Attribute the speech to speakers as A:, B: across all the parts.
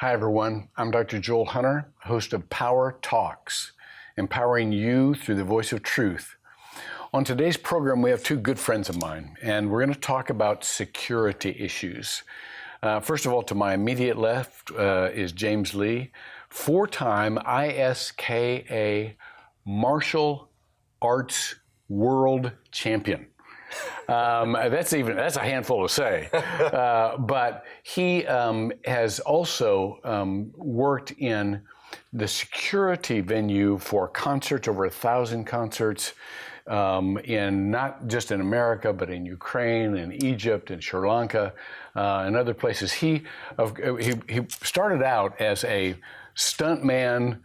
A: Hi, everyone. I'm Dr. Joel Hunter, host of Power Talks, empowering you through the voice of truth. On today's program, we have two good friends of mine, and we're going to talk about security issues. First of all, to my immediate left is James Lee, four-time ISKA martial arts world champion. That's a handful to say, but he has also worked in the security venue for concerts, over 1,000 concerts, in not just in America, but in Ukraine and Egypt and Sri Lanka and other places. He started out as a stuntman.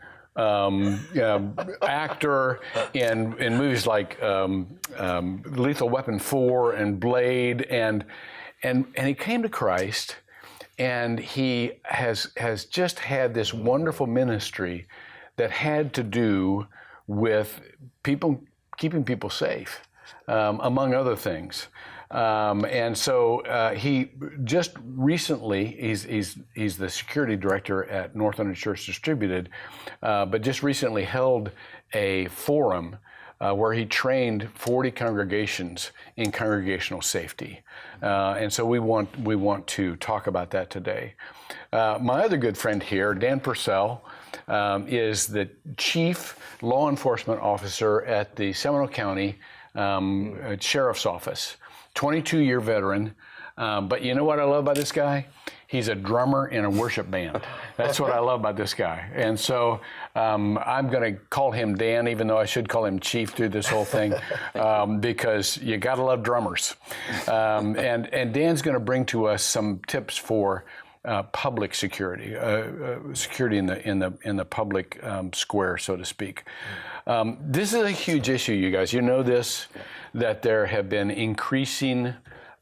A: Actor in movies like Lethal Weapon 4 and Blade, and he came to Christ, and he has just had this wonderful ministry that had to do with keeping people safe, among other things. And so he just recently, he's the security director at Northern Church Distributed, but just recently held a forum where he trained 40 congregations in congregational safety. And so we want to talk about that today. My other good friend here, Dan Purcell, is the Chief Law Enforcement Officer at the Seminole County Sheriff's Office. 22-year veteran, but you know what I love about this guy? He's a drummer in a worship band. That's what I love about this guy. And so I'm going to call him Dan, even though I should call him Chief through this whole thing, because you got to love drummers. And Dan's going to bring to us some tips for public security, security in the public square, so to speak. This is a huge issue, you guys. You know this, that there have been increasing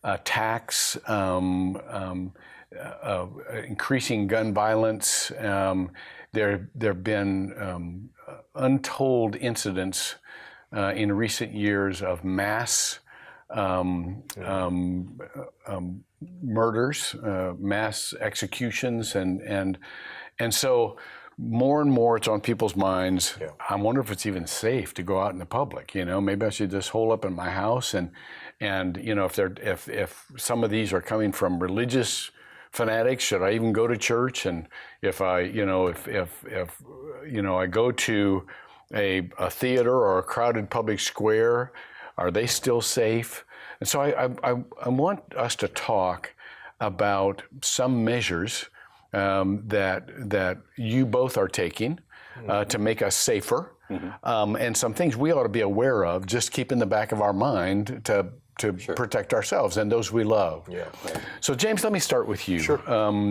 A: attacks, increasing gun violence. There have been untold incidents in recent years of mass murders, mass executions, and so more and more it's on people's minds. Yeah. I wonder if it's even safe to go out in the public. You know, maybe I should just hole up in my house, and you know, if some of these are coming from religious fanatics, should I even go to church? And if I go to a theater or a crowded public square, are they still safe? And so I want us to talk about some measures that you both are taking to make us safer, and some things we ought to be aware of, just keep in the back of our mind to Sure. protect ourselves and those we love. Yeah. Right. So James, let me start with you. Sure.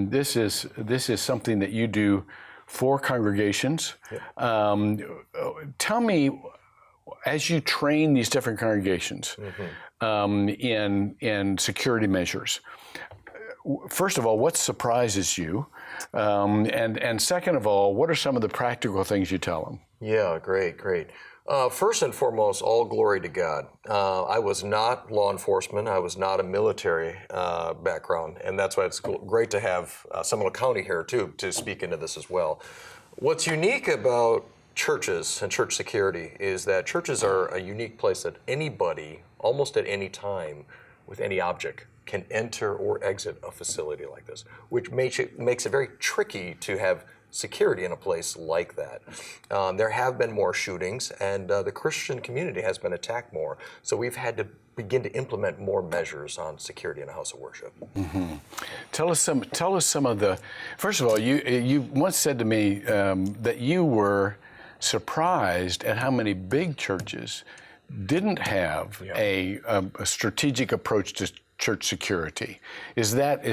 A: This is something that you do for congregations. Yeah. Tell me, as you train these different congregations in security measures, first of all, what surprises you? And second of all, what are some of the practical things you tell them?
B: Yeah, great. First and foremost, all glory to God. I was not law enforcement. I was not a military background, and that's why it's great to have Seminole County here too to speak into this as well. What's unique about churches and church security is that churches are a unique place that anybody, almost at any time, with any object, can enter or exit a facility like this, which makes it very tricky to have security in a place like that. There have been more shootings, and the Christian community has been attacked more. So we've had to begin to implement more measures on security in a house of worship. Mm-hmm.
A: Tell us some of the. First of all, you once said to me that you were surprised at how many big churches didn't have a strategic approach to church security. Is that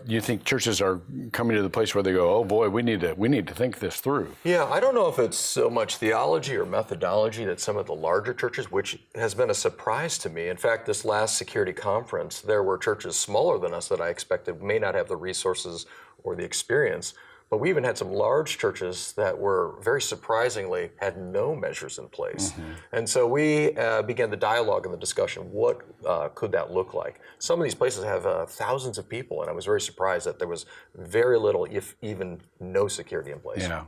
A: you think churches are coming to the place where they go, oh boy, we need to think this through?
B: Yeah, I don't know if it's so much theology or methodology that some of the larger churches, which has been a surprise to me. In fact, this last security conference, there were churches smaller than us that I expected may not have the resources or the experience, But we even had some large churches that were very surprisingly had no measures in place. And so we began the dialogue and the discussion. What could that look like? Some of these places have thousands of people, and I was very surprised that there was very little, if even no security in place.
A: Yeah.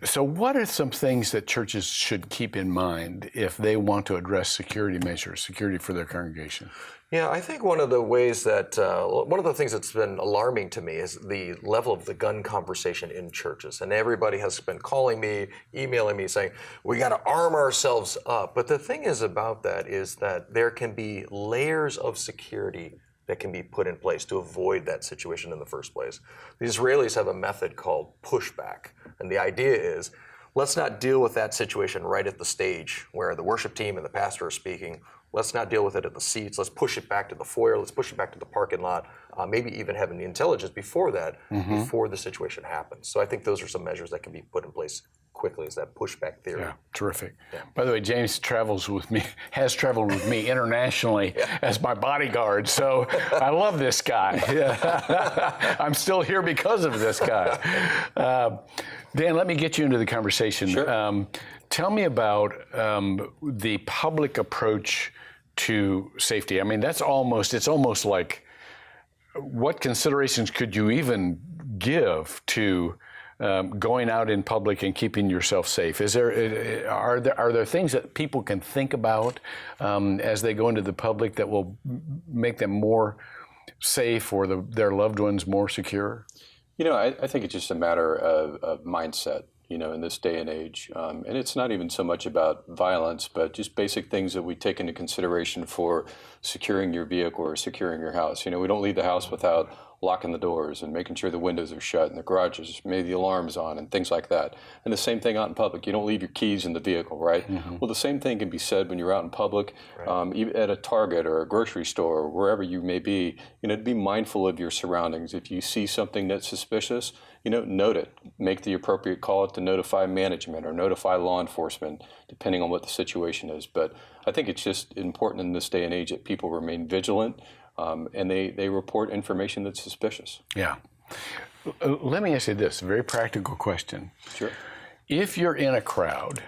A: So what are some things that churches should keep in mind if they want to address security measures, security for their congregation?
B: Yeah, I think one of the ways that, one of the things that's been alarming to me is the level of the gun conversation in churches. And everybody has been calling me, emailing me, saying, we got to arm ourselves up. But the thing is about that is that there can be layers of security that can be put in place to avoid that situation in the first place. The Israelis have a method called pushback. And the idea is, let's not deal with that situation right at the stage where the worship team and the pastor are speaking. Let's not deal with it at the seats. Let's push it back to the foyer. Let's push it back to the parking lot. Maybe even having the intelligence before that, before the situation happens. So I think those are some measures that can be put in place quickly, is that pushback theory.
A: Yeah, terrific. Yeah. By the way, James has traveled with me internationally as my bodyguard. So I love this guy. I'm still here because of this guy. Dan, let me get you into the conversation.
C: Sure.
A: Tell me about the public approach to safety. I mean, it's almost like, what considerations could you even give to going out in public and keeping yourself safe? Are there things that people can think about as they go into the public that will make them more safe or their loved ones more secure?
C: I think it's just a matter of mindset, in this day and age. And it's not even so much about violence, but just basic things that we take into consideration for securing your vehicle or securing your house. We don't leave the house without locking the doors and making sure the windows are shut and the garages, maybe the alarm's on and things like that. And the same thing out in public. You don't leave your keys in the vehicle, right? Well, the same thing can be said when you're out in public, even at a Target or a grocery store or wherever you may be, to be mindful of your surroundings. If you see something that's suspicious, note it. Make the appropriate call to notify management or notify law enforcement, depending on what the situation is. But I think it's just important in this day and age that people remain vigilant and they report information that's suspicious.
A: Yeah. Let me ask you this, a very practical question.
C: Sure.
A: If you're in a crowd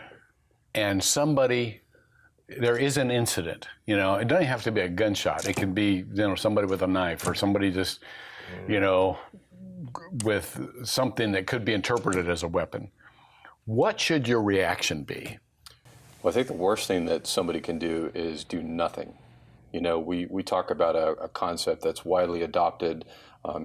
A: and there is an incident, it doesn't have to be a gunshot. It can be, somebody with a knife or somebody just, with something that could be interpreted as a weapon. What should your reaction be?
C: Well, I think the worst thing that somebody can do is do nothing. We talk about a concept that's widely adopted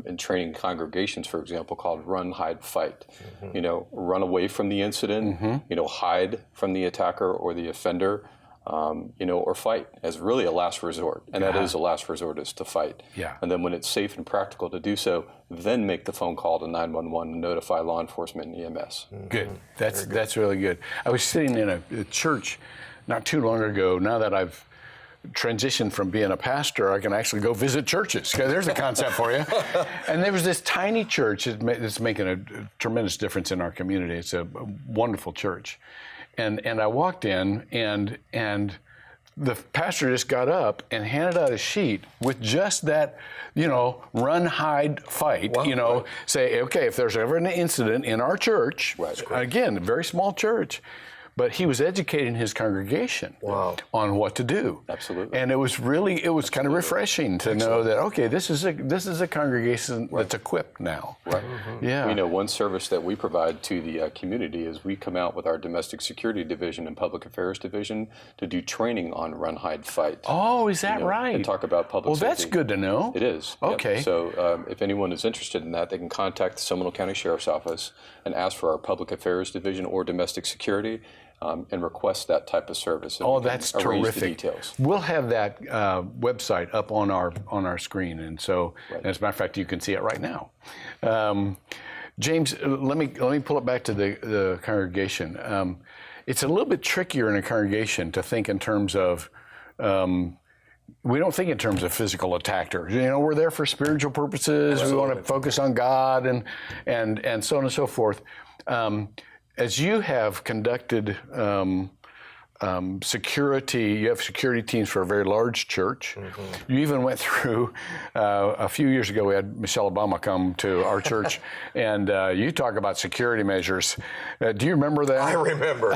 C: in training congregations, for example, called run, hide, fight. Run away from the incident, hide from the attacker or the offender, or fight as really a last resort. And that is a last resort, is to fight.
A: Yeah.
C: And then when it's safe and practical to do so, then make the phone call to 911 and notify law enforcement and EMS.
A: Good. That's really good. I was sitting in a church not too long ago. Now that I've transitioned from being a pastor, I can actually go visit churches. There's a concept for you. And there was this tiny church that's making a tremendous difference in our community. It's a wonderful church. And I walked in, and the pastor just got up and handed out a sheet with just that, run, hide, fight.
B: Wow.
A: Say, okay, if there's ever an incident in our church, again, a very small church, but he was educating his congregation on what to do.
C: Absolutely.
A: And it was kind of refreshing to know that, okay, this is a congregation that's equipped now.
C: Right.
A: Yeah.
C: One service that we provide to the community is we come out with our domestic security division and public affairs division to do training on run, hide, fight.
A: Oh, is that right?
C: And talk about public safety.
A: Well, that's good to know.
C: It is.
A: Okay.
C: Yep. So if anyone is interested in that, they can contact the Seminole County Sheriff's Office and ask for our public affairs division or domestic security. And request that type of service. And
A: that's
C: arrange
A: terrific.
C: The details.
A: We'll have that website up on our screen, and so as a matter of fact, you can see it right now. James, let me pull it back to the congregation. It's a little bit trickier in a congregation to think in terms of. We don't think in terms of physical attacker. We're there for spiritual purposes. Absolutely. We want to focus on God and so on and so forth. As you have conducted security. You have security teams for a very large church. You even went through a few years ago. We had Michelle Obama come to our church, and you talk about security measures. Do you remember that?
B: I remember.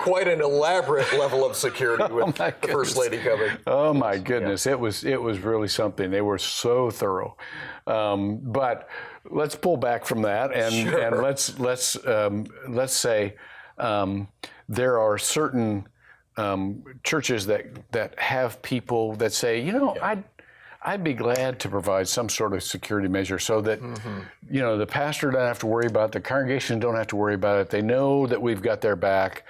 B: Quite an elaborate level of security with the First Lady coming.
A: Oh my goodness, it was really something. They were so thorough. But let's pull back from that, and let's say there are certain churches that have people that say, I'd be glad to provide some sort of security measure so that the pastor doesn't have to worry about it, the congregation don't have to worry about it. They know that we've got their back.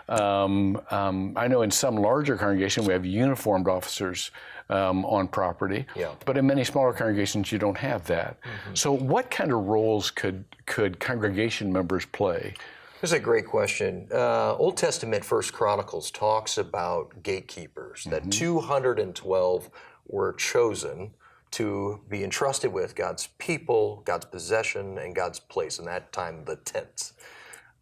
A: I know in some larger congregations we have uniformed officers on property, but in many smaller congregations you don't have that. So what kind of roles could congregation members play?
B: That's a great question. Old Testament First Chronicles talks about gatekeepers, that 212 were chosen to be entrusted with God's people, God's possession, and God's place, in that time the tents.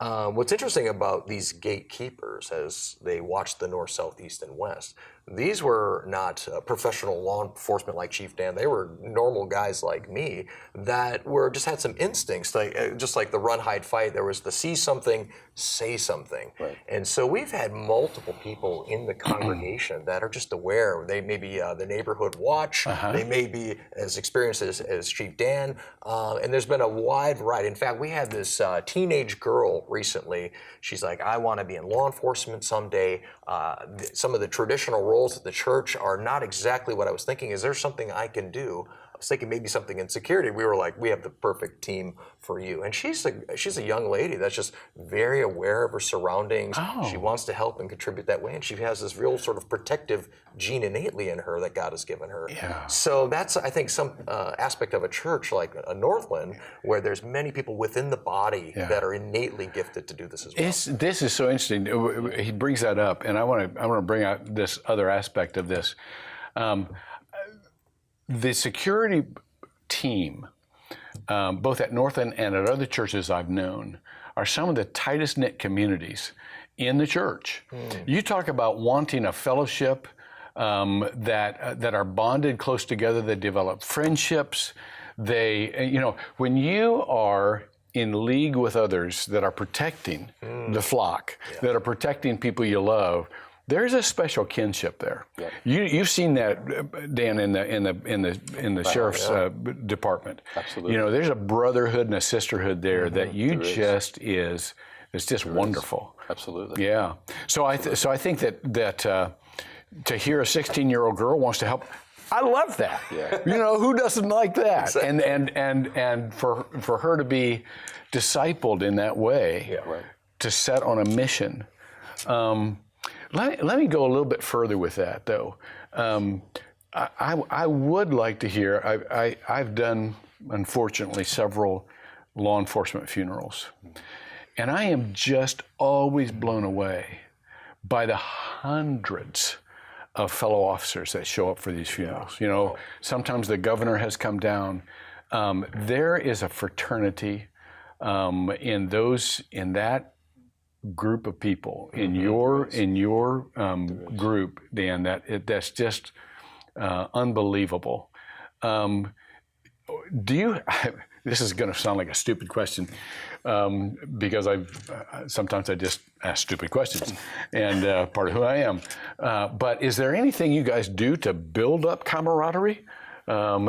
B: What's interesting about these gatekeepers as they watched the north, south, east, and west, these were not professional law enforcement like Chief Dan. They were normal guys like me that just had some instincts, just like the run, hide, fight. There was the see something, say something. Right. And so we've had multiple people in the congregation that are just aware. They may be the neighborhood watch. They may be as experienced as Chief Dan. And there's been a wide variety. In fact, we had this teenage girl recently. She's like, I want to be in law enforcement someday. Some of the traditional roles at the church are not exactly what I was thinking. Is there something I can do? I was thinking maybe something in security. We were like, we have the perfect team for you. And she's a young lady that's just very aware of her surroundings. She wants to help and contribute that way. And she has this real sort of protective gene innately in her that God has given her. Yeah. So that's, I think, some aspect of a church like a Northland where there's many people within the body that are innately gifted to do this as well.
A: This is so interesting. He brings that up, and I want to bring out this other aspect of this. The security team, both at Northland and at other churches I've known, are some of the tightest knit communities in the church. You talk about wanting a fellowship that are bonded close together, that develop friendships. When you are in league with others that are protecting the flock, that are protecting people you love, there's a special kinship there. Yeah. You've seen that, Dan, in the sheriff's department.
C: Absolutely.
A: There's a brotherhood and a sisterhood there that it's just wonderful.
C: Absolutely.
A: Yeah. So I think that to hear a 16-year-old girl wants to help, I love that. Yeah. Who doesn't like that? Exactly. And for her to be discipled in that way, to set on a mission. Let me go a little bit further with that, though. I would like to hear, I've done, unfortunately, several law enforcement funerals, and I am just always blown away by the hundreds of fellow officers that show up for these funerals. Sometimes the governor has come down. There is a fraternity in that group of people, in your group, Dan, that's just unbelievable. This is going to sound like a stupid question, because sometimes I just ask stupid questions, and part of who I am. But is there anything you guys do to build up camaraderie? Or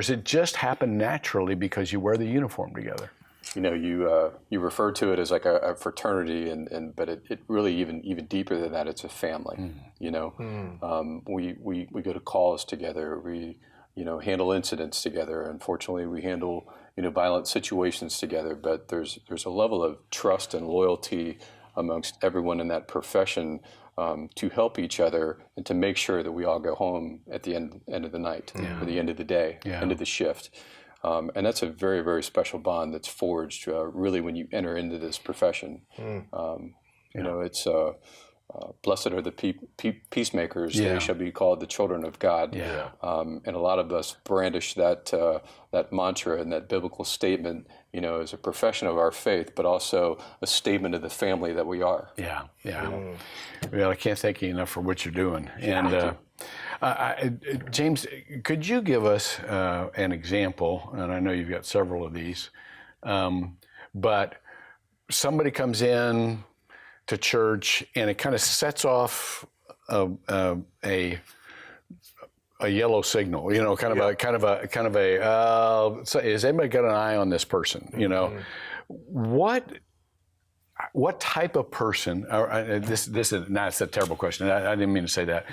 A: does it just happen naturally because you wear the uniform together?
C: You refer to it as like a fraternity, but it really even deeper than that. It's a family. We go to calls together. We handle incidents together. Unfortunately, we handle violent situations together. But there's a level of trust and loyalty amongst everyone in that profession to help each other and to make sure that we all go home at the end of the night, or the end of the day, end of the shift. And that's a very, very special bond that's forged really when you enter into this profession. It's blessed are the peacemakers;
A: Yeah.
C: they shall be called the children of God.
A: Yeah.
C: And a lot of us brandish that mantra and that biblical statement, as a profession of our faith, but also a statement of the family that we are.
A: Yeah, yeah. Well, I can't thank you enough for what you're doing. And James, could you give us an example? And I know you've got several of these, but somebody comes in to church and it kind of sets off a yellow signal, so has anybody got an eye on this person? What type of person? This is that's a terrible question. I didn't mean to say that.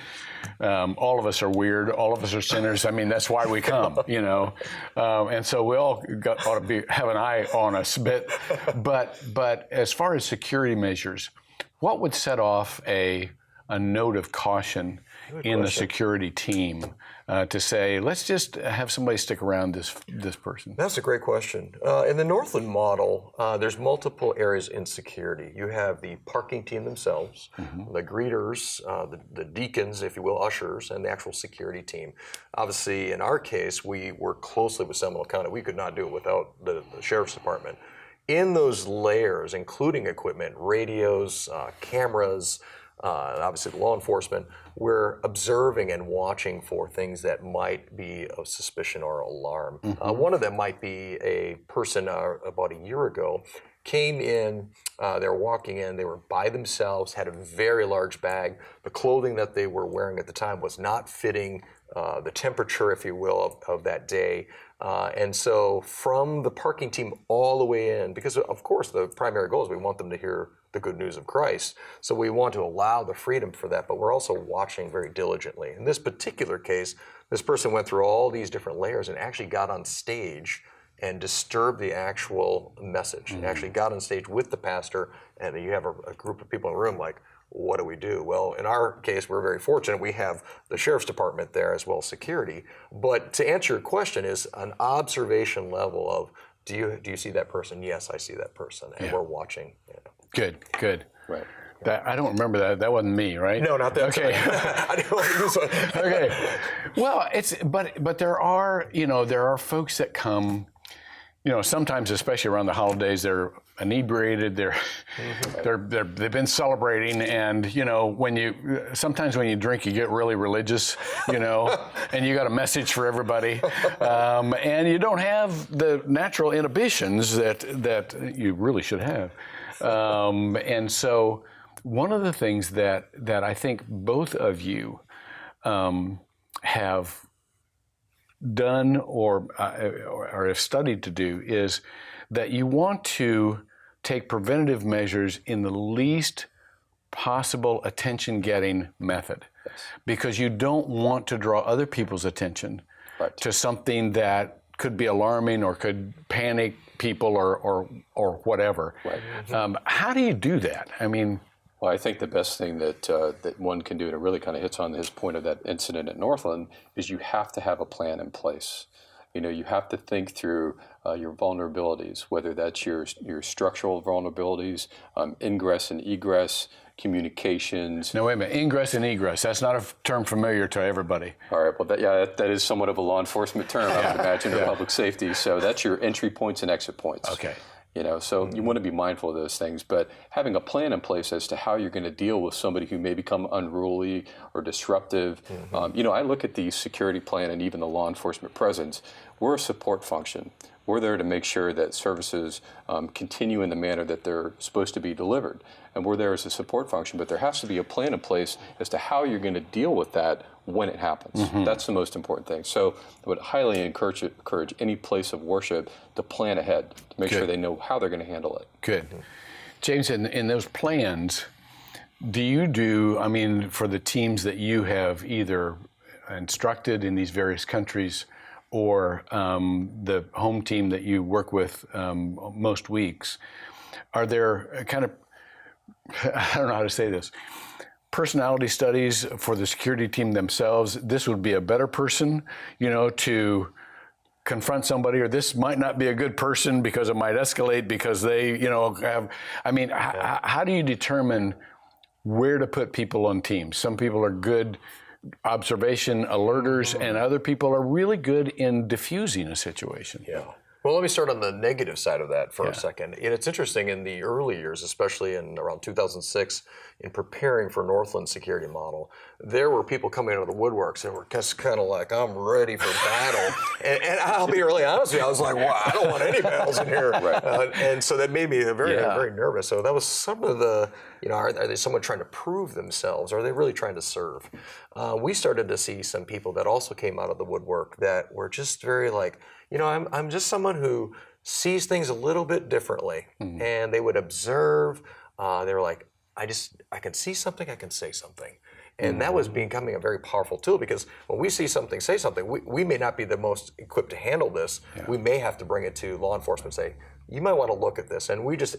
A: All of us are weird. All of us are sinners. I mean, that's why we come. And so we all ought to have an eye on us. But as far as security measures, what would set off a note of caution in the security team to say, let's just have somebody stick around this person? That's
B: a great question. In the Northland model, there's multiple areas in security. You have the parking team themselves, the greeters, the deacons, if you will, ushers, and the actual security team. Obviously, in our case, we work closely with Seminole County. We could not do it without the Sheriff's Department. In those layers, including equipment, radios, cameras, obviously law enforcement, we're observing and watching for things that might be of suspicion or alarm. One of them might be a person about a year ago came in, they were walking in, they were by themselves, had a very large bag. The clothing that they were wearing at the time was not fitting the temperature, if you will, of that day. And so from the parking team all the way in, because of course the primary goal is we want them to hear the good news of Christ. So we want to allow the freedom for that, but we're also watching very diligently. In this particular case, this person went through all these different layers and actually got on stage and disturbed the actual message. Actually got on stage with the pastor, and you have a group of people in the room like, what do we do? Well, in our case, we're very fortunate. We have the Sheriff's Department there as well as security. But to answer your question is an observation level of, do you see that person? Yes, I see that person, and we're watching.
A: Good.
C: Right.
A: I don't remember that. That wasn't me, right?
B: No, not that.
A: Okay.
B: I didn't want to do so.
A: Okay. Well, but there are folks that come. Sometimes, especially around the holidays, they're inebriated. They've been celebrating, and sometimes when you drink, you get really religious, and you got a message for everybody, and you don't have the natural inhibitions that you really should have, and so one of the things that I think both of you have done or have studied to do is that you want to take preventative measures in the least possible attention-getting method, because you don't want to draw other people's attention to something that could be alarming or could panic people or whatever. How do you do that? I mean,
C: well, I think the best thing that one can do, and it really kind of hits on his point of that incident at Northland, is you have to have a plan in place. You have to think through your vulnerabilities, whether that's your structural vulnerabilities, ingress and egress, communications.
A: No, wait a minute. Ingress and egress. That's not a term familiar to everybody.
C: All right. Well, that is somewhat of a law enforcement term, I would imagine, or public safety. So that's your entry points and exit points.
A: Okay.
C: So you want to be mindful of those things, but having a plan in place as to how you're going to deal with somebody who may become unruly or disruptive. I look at the security plan and even the law enforcement presence. We're a support function. We're there to make sure that services continue in the manner that they're supposed to be delivered. And we're there as a support function, but there has to be a plan in place as to how you're going to deal with that when it happens. That's the most important thing. So I would highly encourage any place of worship to plan ahead, to make sure they know how they're going to handle it.
A: Good. James, in those plans, for the teams that you have either instructed in these various countries or the home team that you work with most weeks, are there kind of, I don't know how to say this, personality studies for the security team themselves? This would be a better person, to confront somebody, or this might not be a good person because it might escalate because they, have, how do you determine where to put people on teams. Some people are good observation alerters, and other people are really good in diffusing a situation.
B: Yeah. Well, let me start on the negative side of that for a second. And it's interesting in the early years, especially in around 2006, in preparing for Northland's security model, there were people coming out of the woodworks that were just kind of like, I'm ready for battle. and I'll be really honest with you, I was like, well, I don't want any battles in here. And so that made me very nervous. So that was some of the, are they someone trying to prove themselves? Or are they really trying to serve? We started to see some people that also came out of the woodwork that were just very like, I'm just someone who sees things a little bit differently. And they would observe. They were like, I can see something, I can say something. And that was becoming a very powerful tool, because when we see something, say something, we may not be the most equipped to handle this. We may have to bring it to law enforcement and say, you might want to look at this. And we just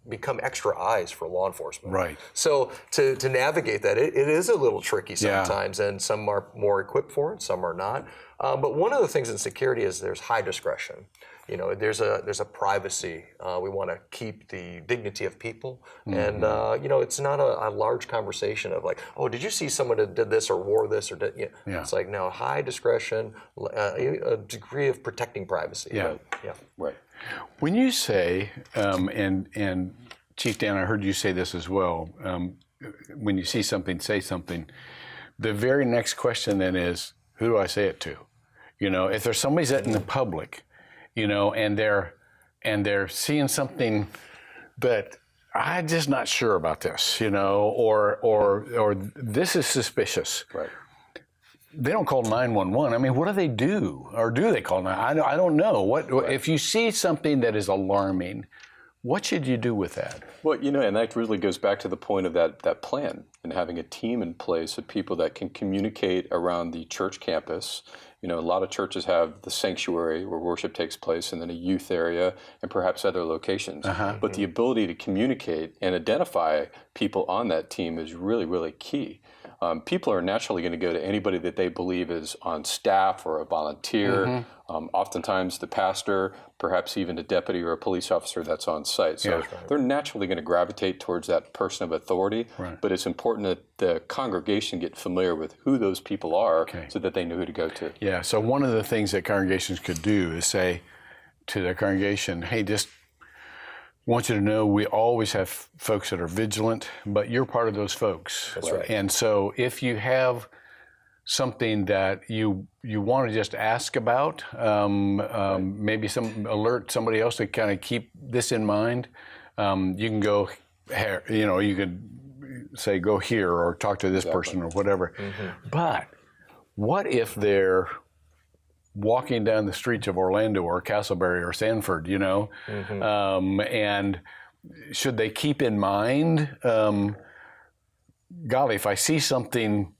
B: become extra eyes for law enforcement.
A: Right.
B: So to navigate that, it is a little tricky sometimes, and some are more equipped for it, some are not. But one of the things in security is there's high discretion. There's a privacy. We want to keep the dignity of people, and it's not a large conversation of like, oh, did you see someone that did this or wore this or did? It's like, no, high discretion, a degree of protecting privacy.
A: Yeah.
C: Right.
A: When you say, and Chief Dan, I heard you say this as well. When you see something, say something. The very next question then is, who do I say it to? If there's somebody's out in the public, and they're seeing something that I'm just not sure about this, or this is suspicious.
C: Right.
A: They don't call 911. I mean, what do they do? Or do they call 911? I don't know. If you see something that is alarming, what should you do with that?
C: Well, and that really goes back to the point of that plan and having a team in place of people that can communicate around the church campus. A lot of churches have the sanctuary where worship takes place, and then a youth area and perhaps other locations. But the ability to communicate and identify people on that team is really, really key. People are naturally going to go to anybody that they believe is on staff or a volunteer, oftentimes the pastor, perhaps even a deputy or a police officer that's on site. So they're naturally going to gravitate towards that person of authority, but it's important that the congregation get familiar with who those people are so that they know who to go to.
A: Yeah, so one of the things that congregations could do is say to their congregation, hey, just want you to know we always have folks that are vigilant, but you're part of those folks.
B: That's right.
A: And so if you have something that you want to just ask about, maybe alert somebody else to kind of keep this in mind, you can go here, you could say go here or talk to this person or whatever. But what if they're walking down the streets of Orlando or Castleberry or Sanford, and should they keep in mind, golly, if I see something,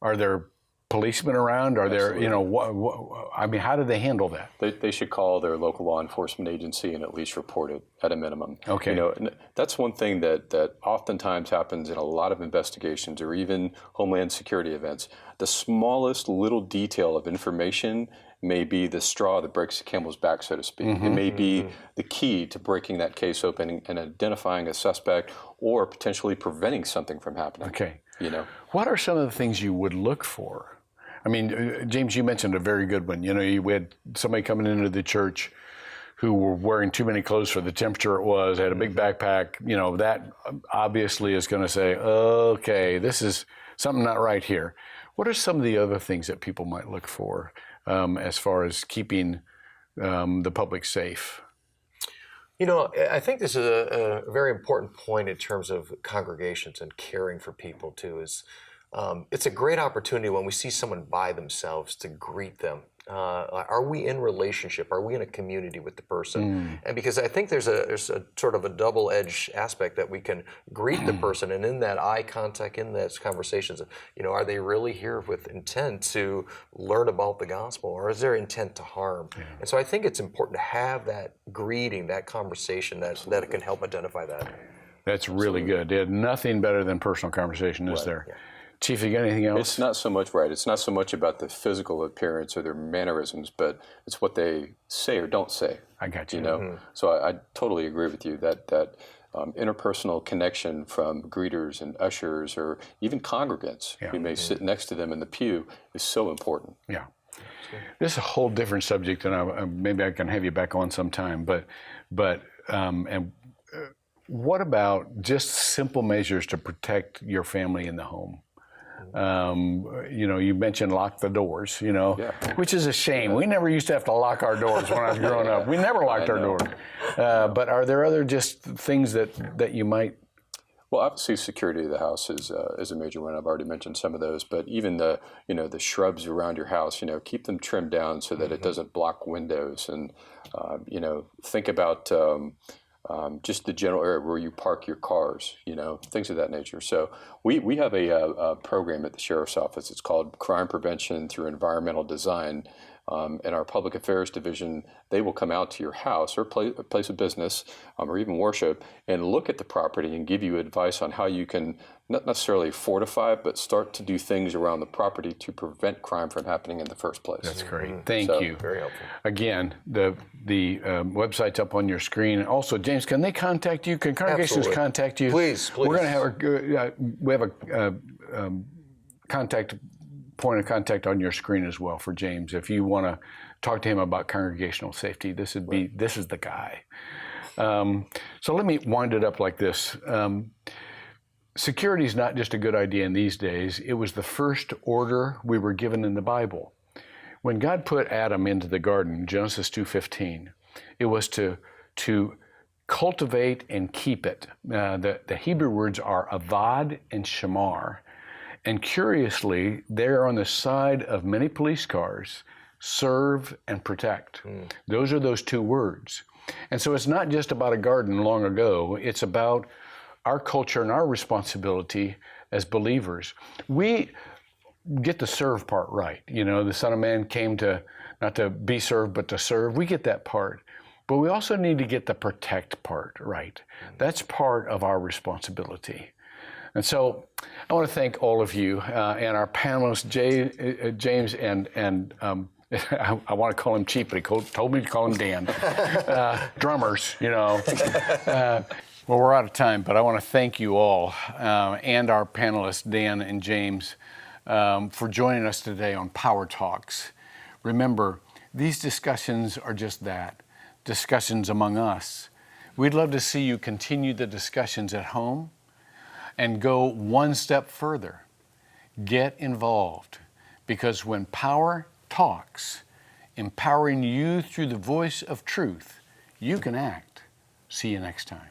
A: are there policemen around? Are there, how do they handle that?
C: They should call their local law enforcement agency and at least report it at a minimum.
A: Okay.
C: And that's one thing that oftentimes happens in a lot of investigations or even Homeland Security events. The smallest little detail of information may be the straw that breaks the camel's back, so to speak. It may be the key to breaking that case open and identifying a suspect or potentially preventing something from happening.
A: Okay. What are some of the things you would look for? I mean, James, you mentioned a very good one. You had somebody coming into the church who were wearing too many clothes for the temperature it was, had a big backpack. That obviously is going to say, okay, this is something not right here. What are some of the other things that people might look for as far as keeping the public safe?
B: I think this is a very important point in terms of congregations and caring for people too. It's a great opportunity when we see someone by themselves to greet them. Are we in relationship? Are we in a community with the person? And because I think there's a sort of a double-edged aspect that we can greet the person, and in that eye contact, in those conversations, are they really here with intent to learn about the gospel, or is there intent to harm? And so I think it's important to have that greeting, that conversation, that it can help identify that.
A: That's really good. Yeah, nothing better than personal conversation, is there? Yeah. Chief, you got anything else?
C: It's not so much It's not so much about the physical appearance or their mannerisms, but it's what they say or don't say.
A: I got you.
C: So I totally agree with you that interpersonal connection from greeters and ushers or even congregants who may sit next to them in the pew is so important.
A: Yeah. This is a whole different subject, and maybe I can have you back on sometime. But what about just simple measures to protect your family in the home? You mentioned lock the doors, which is a shame. We never used to have to lock our doors when I was growing up. We never locked our doors. But are there other just things that you might?
C: Well, obviously, security of the house is a major one. I've already mentioned some of those, but even the shrubs around your house, keep them trimmed down so that it doesn't block windows, and think about just the general area where you park your cars, things of that nature. So we have a program at the Sheriff's Office. It's called Crime Prevention Through Environmental Design. In our Public Affairs Division, they will come out to your house or place of business or even worship and look at the property and give you advice on how you can not necessarily fortify, but start to do things around the property to prevent crime from happening in the first place.
A: That's great. Thank you.
B: Very helpful.
A: Again, the website's up on your screen. Also, James, can they contact you? Can congregations contact you?
B: Please.
A: We're going to have we have a point of contact on your screen as well for James. If you want to talk to him about congregational safety, this is the guy. So let me wind it up like this. Security is not just a good idea in these days. It was the first order we were given in the Bible. When God put Adam into the garden, Genesis 2:15, it was to cultivate and keep it. The Hebrew words are avad and shamar. And curiously, they're on the side of many police cars, serve and protect. Those are those two words. And so it's not just about a garden long ago, it's about our culture and our responsibility as believers. We get the serve part right. The Son of Man came to not to be served, but to serve. We get that part. But we also need to get the protect part right. That's part of our responsibility. And so I want to thank all of you and our panelists, James and I want to call him Chief, but he told me to call him Dan. Drummers, Well, we're out of time, but I want to thank you all and our panelists, Dan and James, for joining us today on Power Talks. Remember, these discussions are just that, discussions among us. We'd love to see you continue the discussions at home and go one step further. Get involved, because when power talks, empowering you through the voice of truth, you can act. See you next time.